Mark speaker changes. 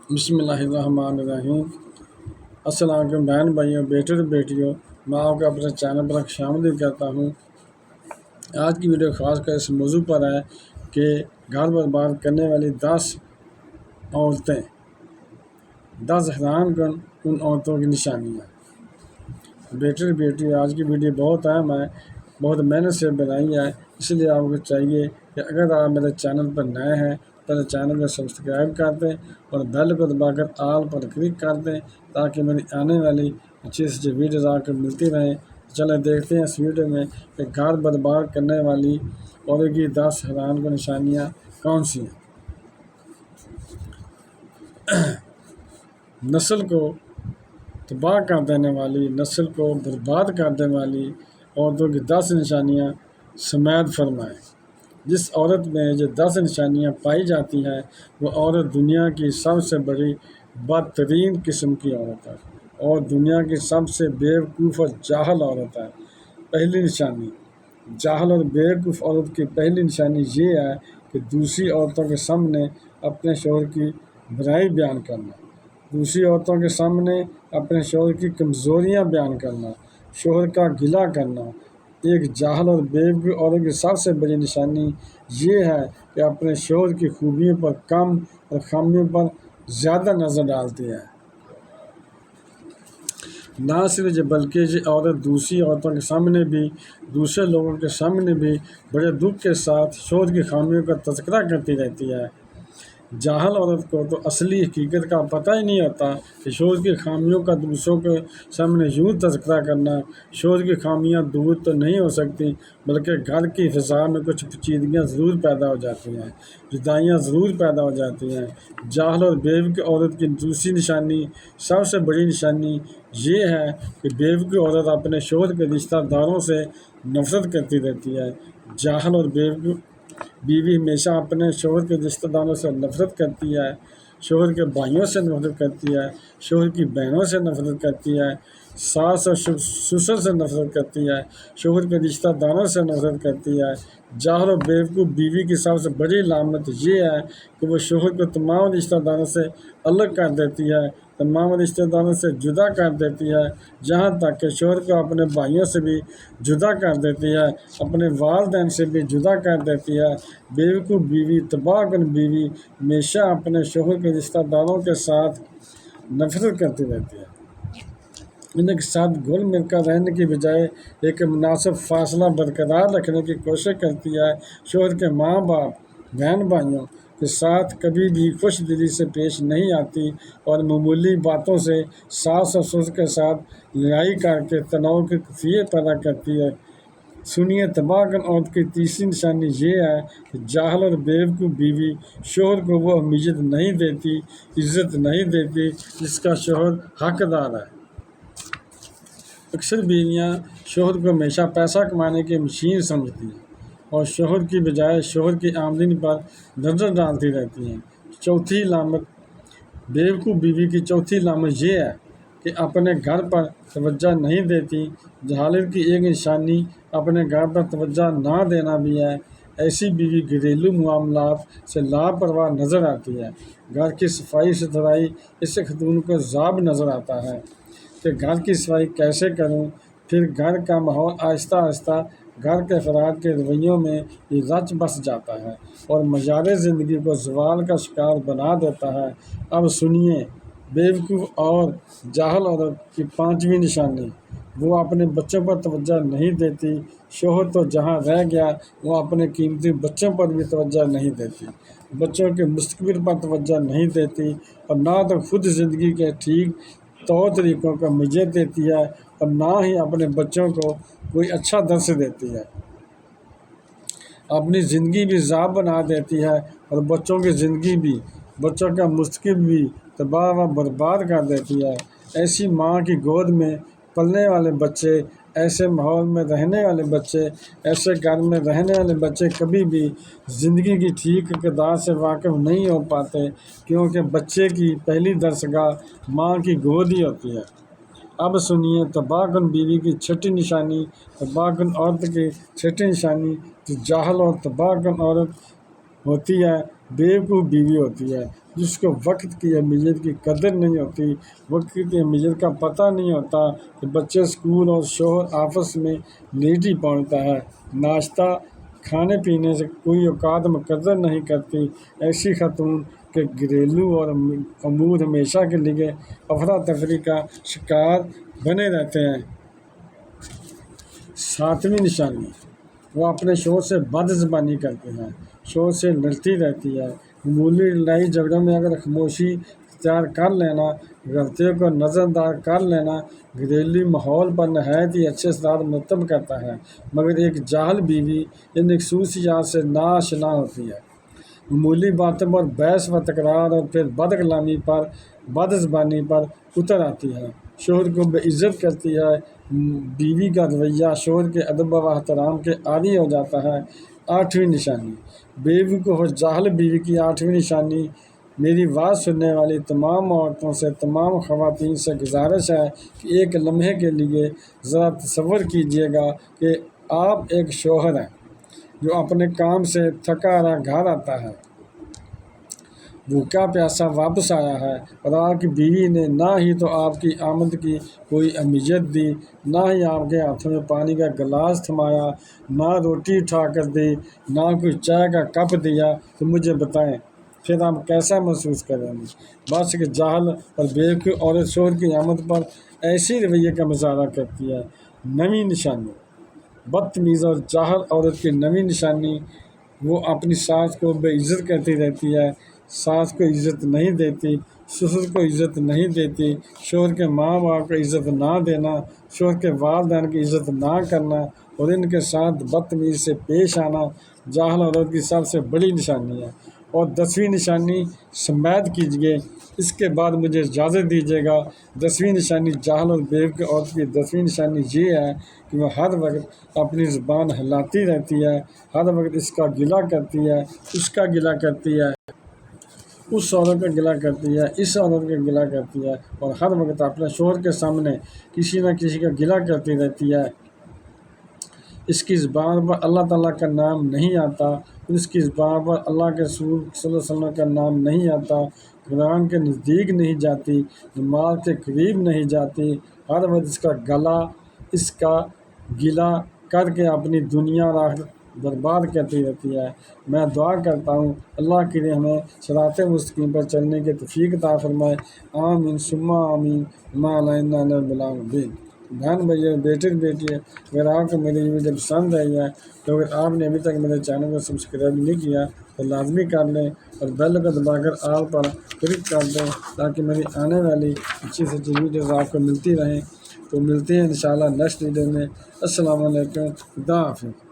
Speaker 1: بسم اللہ الرحمن الرحیم۔ السلام علیکم بہن بھائیوں، بیٹے اور بیٹیوں، میں آپ کو اپنے چینل پر خوشامدید کرتا ہوں۔ آج کی ویڈیو خاص کر اس موضوع پر ہے کہ گھر برباد کرنے والی 10 عورتیں، 10 حیران کن ان عورتوں کی نشانیاں۔ بیٹے اور بیٹیوں، آج کی ویڈیو بہت اہم ہے، بہت محنت سے بنائی ہے، اس لیے آپ کو چاہیے کہ اگر آپ میرے چینل پر نئے ہیں تو میرے چینل کو سبسکرائب کر دیں اور بیل کو دبا کر آل پر کلک کر دیں تاکہ میری آنے والی اچھی اچھی ویڈیوز آپ کو ملتی رہیں۔ چلیں دیکھتے ہیں اس ویڈیو میں کہ گھر برباد کرنے والی عورت کی 10 حیران کن نشانیاں کون سی ہیں۔ نسل کو تباہ کر دینے والی، نسل کو برباد کر دینے والی عورتوں کی 10 نشانیاں سماعت فرمائیں۔ جس عورت میں یہ 10 نشانیاں پائی جاتی ہیں وہ عورت دنیا کی سب سے بڑی بدترین قسم کی عورت ہے اور دنیا کی سب سے بیوقوف اور جاہل عورت ہے۔ پہلی نشانی، جاہل اور بیوقوف عورت کی پہلی نشانی یہ ہے کہ دوسری عورتوں کے سامنے اپنے شوہر کی برائی بیان کرنا، دوسری عورتوں کے سامنے اپنے شوہر کی کمزوریاں بیان کرنا، شوہر کا گلہ کرنا۔ ایک جاہل اور بیوقوف عورت کی سب سے بڑی نشانی یہ ہے کہ اپنے شوہر کی خوبیوں پر کم اور خامیوں پر زیادہ نظر ڈالتی ہے۔ نہ صرف یہ بلکہ یہ عورت دوسری عورتوں کے سامنے بھی، دوسرے لوگوں کے سامنے بھی بڑے دکھ کے ساتھ شوہر کی خامیوں کا تذکرہ کرتی رہتی ہے۔ جاہل عورت کو تو اصلی حقیقت کا پتہ ہی نہیں ہوتا کہ شوہر کی خامیوں کا دوسروں کے سامنے یوں تذکرہ کرنا۔ شوہر کی خامیاں دور تو نہیں ہو سکتی بلکہ گھر کی فضا میں کچھ پیچیدگیاں ضرور پیدا ہو جاتی ہیں، جدائیاں ضرور پیدا ہو جاتی ہیں۔ جاہل اور بیوقوف عورت کی دوسری نشانی، سب سے بڑی نشانی یہ ہے کہ بیوقوف عورت اپنے شوہر کے رشتہ داروں سے نفرت کرتی رہتی ہے۔ جاہل اور بیوقوف بیوی ہمیشہ اپنے شوہر کے رشتہ داروں سے نفرت کرتی ہے، شوہر کے بھائیوں سے نفرت کرتی ہے، شوہر کی بہنوں سے نفرت کرتی ہے، ساس اور سسر سے نفرت کرتی ہے، شوہر کے رشتہ داروں سے نفرت کرتی ہے۔ جاہل اور بیوقوف بیوی کی سب سے بڑی علامت یہ ہے کہ وہ شوہر کو تمام رشتہ داروں سے الگ کر دیتی ہے، تمام رشتہ داروں سے جدا کر دیتی ہے، جہاں تک کہ شوہر کو اپنے بھائیوں سے بھی جدا کر دیتی ہے، اپنے والدین سے بھی جدا کر دیتی ہے۔ بیوقوف بیوی، تباہ کن بیوی ہمیشہ اپنے شوہر کے رشتہ داروں کے ساتھ نفرت کرتی رہتی ہے، ان کے ساتھ گھل مل کر رہنے کی بجائے ایک مناسب فاصلہ برقرار رکھنے کی کوشش کرتی ہے، شوہر کے ماں باپ، بہن بھائیوں کے ساتھ کبھی بھی خوش دلی سے پیش نہیں آتی اور معمولی باتوں سے ساس اور سسر کے ساتھ لڑائی کر کے تناؤ کی کیفیت پیدا کرتی ہے۔ سنیے، تباہ کن عورت کی تیسری نشانی یہ ہے کہ جاہل اور بیوقوف بیوی شوہر کو وہ اہمیت نہیں دیتی، عزت نہیں دیتی جس کا شوہر حقدار ہے۔ اکثر بیویاں شوہر کو ہمیشہ پیسہ کمانے کی مشین سمجھتی ہیں اور شوہر کی بجائے شوہر کی آمدنی پر نظر ڈالتی رہتی ہیں۔ چوتھی علامت، بیوقوف بیوی کی چوتھی علامت یہ ہے کہ اپنے گھر پر توجہ نہیں دیتی۔ جہالت کی ایک نشانی اپنے گھر پر توجہ نہ دینا بھی ہے۔ ایسی بیوی گھریلو معاملات سے لاپرواہ نظر آتی ہے۔ گھر کی صفائی ستھرائی اس خاتون کو عذاب نظر آتا ہے کہ گھر کی صفائی کیسے کروں، پھر گھر کا ماحول آہستہ آہستہ گھر کے افراد کے رویوں میں یہ رچ بس جاتا ہے اور معیار زندگی کو زوال کا شکار بنا دیتا ہے۔ اب سنیے، بیوقوف اور جاہل عورت کی پانچویں نشانی، وہ اپنے بچوں پر توجہ نہیں دیتی۔ شوہر تو جہاں رہ گیا وہ اپنے قیمتی بچوں پر بھی توجہ نہیں دیتی، بچوں کے مستقبل پر توجہ نہیں دیتی اور نہ تو خود زندگی کے ٹھیک طور طریقوں کو مجھے دیتی ہے اور نہ ہی اپنے بچوں کو کوئی اچھا درس دیتی ہے۔ اپنی زندگی بھی ضائع بنا دیتی ہے اور بچوں کی زندگی بھی، بچوں کا مستقبل بھی تباہ و برباد کر دیتی ہے۔ ایسی ماں کی گود میں پلنے والے بچے، ایسے ماحول میں رہنے والے بچے، ایسے گھر میں رہنے والے بچے کبھی بھی زندگی کی ٹھیک اقدار سے واقف نہیں ہو پاتے کیونکہ بچے کی پہلی درسگاہ ماں کی گود ہی ہوتی ہے۔ اب سنیے، تباہ کن بیوی کی چھٹی نشانی، تباہ کن عورت کی چھٹی نشانی جو جاہل اور تباہ کن عورت ہوتی ہے، بیوقوف بیوی ہوتی ہے۔ جس کو وقت کی اہمیت کی قدر نہیں ہوتی، وقت کی اہمیت کا پتہ نہیں ہوتا، کہ بچے اسکول اور شوہر آپس میں لیٹ ہی پہنچتا ہے، ناشتہ کھانے پینے سے کوئی اوقات مقرر نہیں کرتی، ایسی خاتون کے گھریلو اور امور ہمیشہ کے لیے افراتفری کا شکار بنے رہتے ہیں۔ 7ویں نشانی، وہ اپنے شوہر سے بد زبانی کرتے ہیں، شوہر سے لڑتی رہتی ہے۔ معمولی لڑائی جھگڑوں میں اگر خاموشی اختیار کر لینا، غلطیوں کو نظر انداز کر لینا گھریلو ماحول پر نہایت ہی اچھے اثرات مرتب کرتا ہے، مگر ایک جاہل بیوی ان خصوصیات سے ناآشنا ہوتی ہے، معمولی باتوں پر بحث و تکرار اور پھر بد کلامی پر، بد زبانی پر اتر آتی ہے، شوہر کو بے عزت کرتی ہے۔ بیوی کا رویہ شوہر کے ادب و احترام کے عادی ہو جاتا ہے۔ 8ویں نشانی، بیوقوف اور جاہل بیوی کی 8ویں نشانی، میری بات سننے والی تمام عورتوں سے، تمام خواتین سے گزارش ہے کہ ایک لمحے کے لیے ذرا تصور کیجیے گا کہ آپ ایک شوہر ہیں جو اپنے کام سے تھکا ہارا گھر آتا ہے، بھوکا پیاسا واپس آیا ہے، اور آپ کی بیوی نے نہ ہی تو آپ کی آمد کی کوئی اہمیت دی، نہ ہی آپ کے ہاتھوں میں پانی کا گلاس تھمایا، نہ روٹی اٹھا کر دی، نہ کوئی چائے کا کپ دیا، تو مجھے بتائیں پھر آپ کیسا محسوس کریں گے؟ بس کہ جاہل اور بیوقوف عورت شوہر کی آمد پر ایسی رویے کا مظاہرہ کرتی ہے۔ 9ویں نشانی، بدتمیز اور جاہل عورت کی 9ویں نشانی، وہ اپنی ساس کو بے عزت کرتی رہتی ہے، ساس کو عزت نہیں دیتی، سسر کو عزت نہیں دیتی، شوہر کے ماں باپ کو عزت نہ دینا، شوہر کے والدین کی عزت نہ کرنا اور ان کے ساتھ بدتمیزی سے پیش آنا جاہل عورت کی سب سے بڑی نشانی ہے۔ اور 10ویں نشانی سماعت کیجیے، اس کے بعد مجھے اجازت دیجیے گا۔ 10ویں نشانی جاہل اور بیوقوف عورت کی 10ویں نشانی یہ ہے کہ وہ ہر وقت اپنی زبان ہلاتی رہتی ہے، ہر وقت اس کا گلہ کرتی ہے، اس کا گلہ کرتی ہے، اس عورت کا گلہ کرتی ہے، اس عورت کا گلہ کرتی ہے، اور ہر وقت اپنے شوہر کے سامنے کسی نہ کسی کا گلہ کرتی رہتی ہے۔ اس کی زبان پر اللہ تعالیٰ کا نام نہیں آتا، اس کی زبان پر اللہ کے رسول صلی اللہ علیہ وسلم کا نام نہیں آتا، قرآن کے نزدیک نہیں جاتی، نماز کے قریب نہیں جاتی، ہر وقت اس کا گلہ کر کے اپنی دنیا اور آخرت برباد کرتی رہتی ہے۔ میں دعا کرتا ہوں اللہ کے لیے ہمیں صراط مستقیم پر چلنے کی توفیق عطا فرمائے، آمین ثم آمین، ما علینا الا البلاغ المبین۔ بہن بھائی، بیٹے بیٹی، اگر آپ کو میری ویڈیو پسند آئی ہے تو اگر آپ نے ابھی تک میرے چینل کو سبسکرائب نہیں کیا تو لازمی کر لیں اور بیل کو دبا کر آل پر کلک کر دیں تاکہ میری آنے والی اچھی سے اچھی ویڈیوز آپ کو ملتی رہیں۔ تو ملتے ہیں انشاءاللہ نیکسٹ ویڈیو میں۔ السلام علیکم، خدا حافظ۔